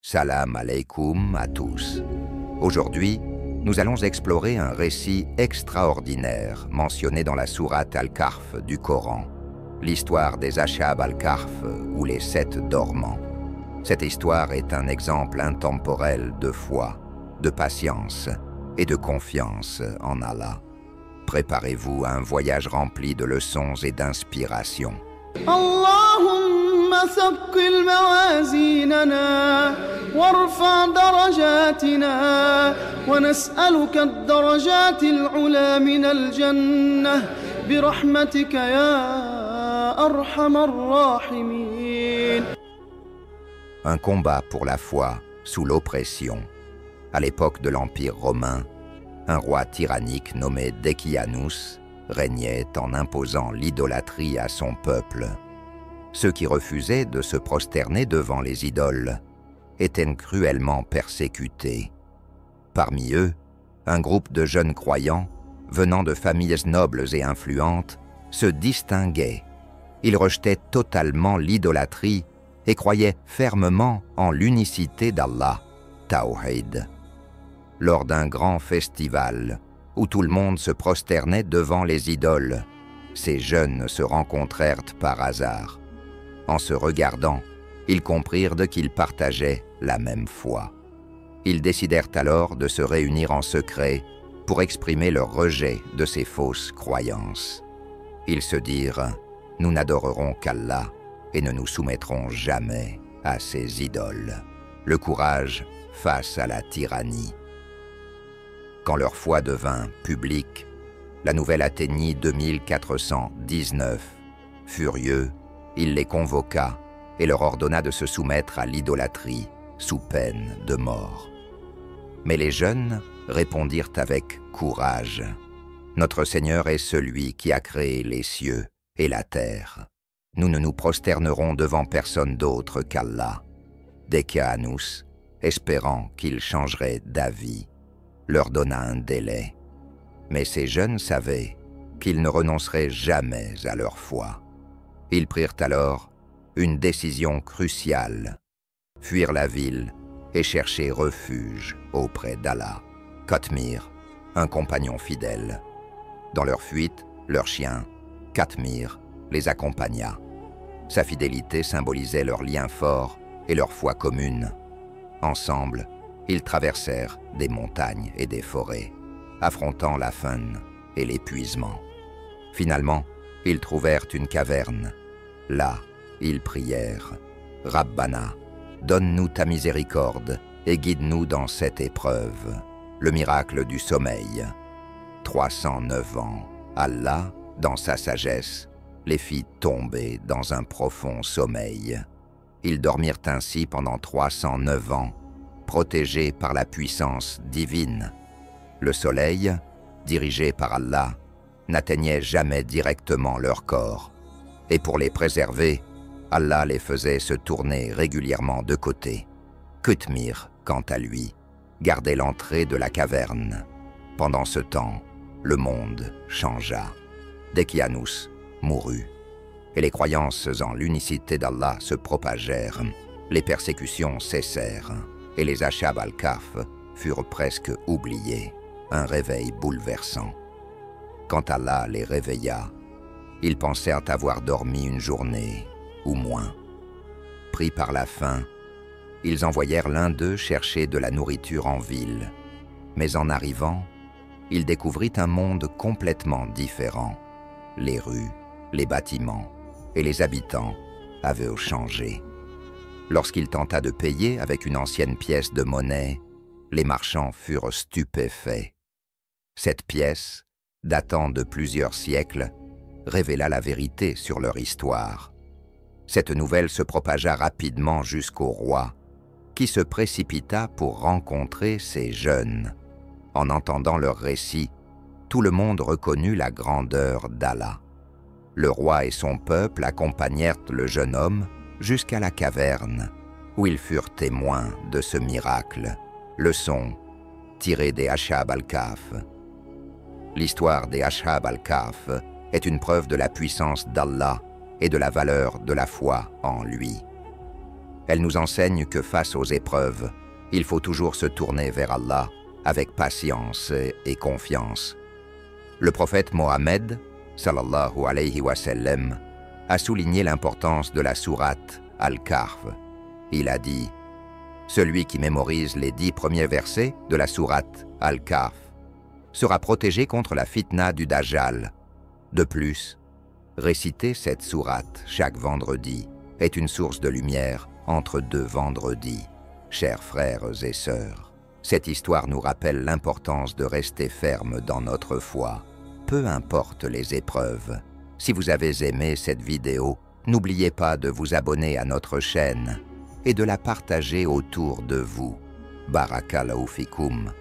Salam alaikum à tous. Aujourd'hui, nous allons explorer un récit extraordinaire mentionné dans la sourate Al-Kahf du Coran, l'histoire des Ashab Al-Kahf ou les 7 dormants. Cette histoire est un exemple intemporel de foi, de patience et de confiance en Allah. Préparez-vous à un voyage rempli de leçons et d'inspiration. اللهم ثقل موازيننا وارفع درجاتنا ونسألك الدرجات العلى من الجنة برحمتك يا أرحم الراحمين. Un combat pour la foi sous l'oppression. À l'époque de l'Empire romain, un roi tyrannique nommé Decianus régnait en imposant l'idolâtrie à son peuple. Ceux qui refusaient de se prosterner devant les idoles étaient cruellement persécutés. Parmi eux, un groupe de jeunes croyants, venant de familles nobles et influentes, se distinguait. Ils rejetaient totalement l'idolâtrie et croyaient fermement en l'unicité d'Allah, Tawhid. Lors d'un grand festival, où tout le monde se prosternait devant les idoles, ces jeunes se rencontrèrent par hasard. En se regardant, ils comprirent qu'ils partageaient la même foi. Ils décidèrent alors de se réunir en secret pour exprimer leur rejet de ces fausses croyances. Ils se dirent « Nous n'adorerons qu'Allah et ne nous soumettrons jamais à ces idoles. » Le courage face à la tyrannie. Quand leur foi devint publique, la nouvelle atteignit 2419. Furieux, il les convoqua et leur ordonna de se soumettre à l'idolâtrie sous peine de mort. Mais les jeunes répondirent avec courage. « Notre Seigneur est celui qui a créé les cieux et la terre. Nous ne nous prosternerons devant personne d'autre qu'Allah. » Decianus, espérant qu'il changerait d'avis, leur donna un délai. Mais ces jeunes savaient qu'ils ne renonceraient jamais à leur foi. Ils prirent alors une décision cruciale, fuir la ville et chercher refuge auprès d'Allah. Qatmir, un compagnon fidèle. Dans leur fuite, leur chien, Qatmir, les accompagna. Sa fidélité symbolisait leur lien fort et leur foi commune. Ensemble, ils traversèrent des montagnes et des forêts, affrontant la faim et l'épuisement. Finalement, ils trouvèrent une caverne. Là, ils prièrent « Rabbana, donne-nous ta miséricorde et guide-nous dans cette épreuve. » Le miracle du sommeil. 309 ans, Allah, dans sa sagesse, les fit tomber dans un profond sommeil. Ils dormirent ainsi pendant 309 ans, protégés par la puissance divine. Le soleil, dirigé par Allah, n'atteignait jamais directement leur corps. Et pour les préserver, Allah les faisait se tourner régulièrement de côté. Qatmir, quant à lui, gardait l'entrée de la caverne. Pendant ce temps, le monde changea. Decianus mourut, et les croyances en l'unicité d'Allah se propagèrent. Les persécutions cessèrent, et les Ashab Al-Kahf furent presque oubliés. Un réveil bouleversant. Quand Allah les réveilla, ils pensèrent avoir dormi une journée, ou moins. Pris par la faim, ils envoyèrent l'un d'eux chercher de la nourriture en ville. Mais en arrivant, il découvrit un monde complètement différent. Les rues, les bâtiments et les habitants avaient changé. Lorsqu'il tenta de payer avec une ancienne pièce de monnaie, les marchands furent stupéfaits. Cette pièce, datant de plusieurs siècles, révéla la vérité sur leur histoire. Cette nouvelle se propagea rapidement jusqu'au roi, qui se précipita pour rencontrer ces jeunes. En entendant leur récit, tout le monde reconnut la grandeur d'Allah. Le roi et son peuple accompagnèrent le jeune homme jusqu'à la caverne, où ils furent témoins de ce miracle. Leçon tirée des Ashab Al-Kahf. L'histoire des Ashab Al-Kahf est une preuve de la puissance d'Allah et de la valeur de la foi en lui. Elle nous enseigne que face aux épreuves, il faut toujours se tourner vers Allah avec patience et confiance. Le prophète Mohammed, sallallahu alayhi wa sallam, a souligné l'importance de la sourate Al-Kahf. Il a dit « Celui qui mémorise les 10 premiers versets de la sourate Al-Kahf sera protégé contre la fitna du Dajjal. De plus, réciter cette sourate chaque vendredi est une source de lumière entre 2 vendredis. » Chers frères et sœurs, cette histoire nous rappelle l'importance de rester ferme dans notre foi, peu importe les épreuves. Si vous avez aimé cette vidéo, n'oubliez pas de vous abonner à notre chaîne et de la partager autour de vous. Barakallahu fikoum.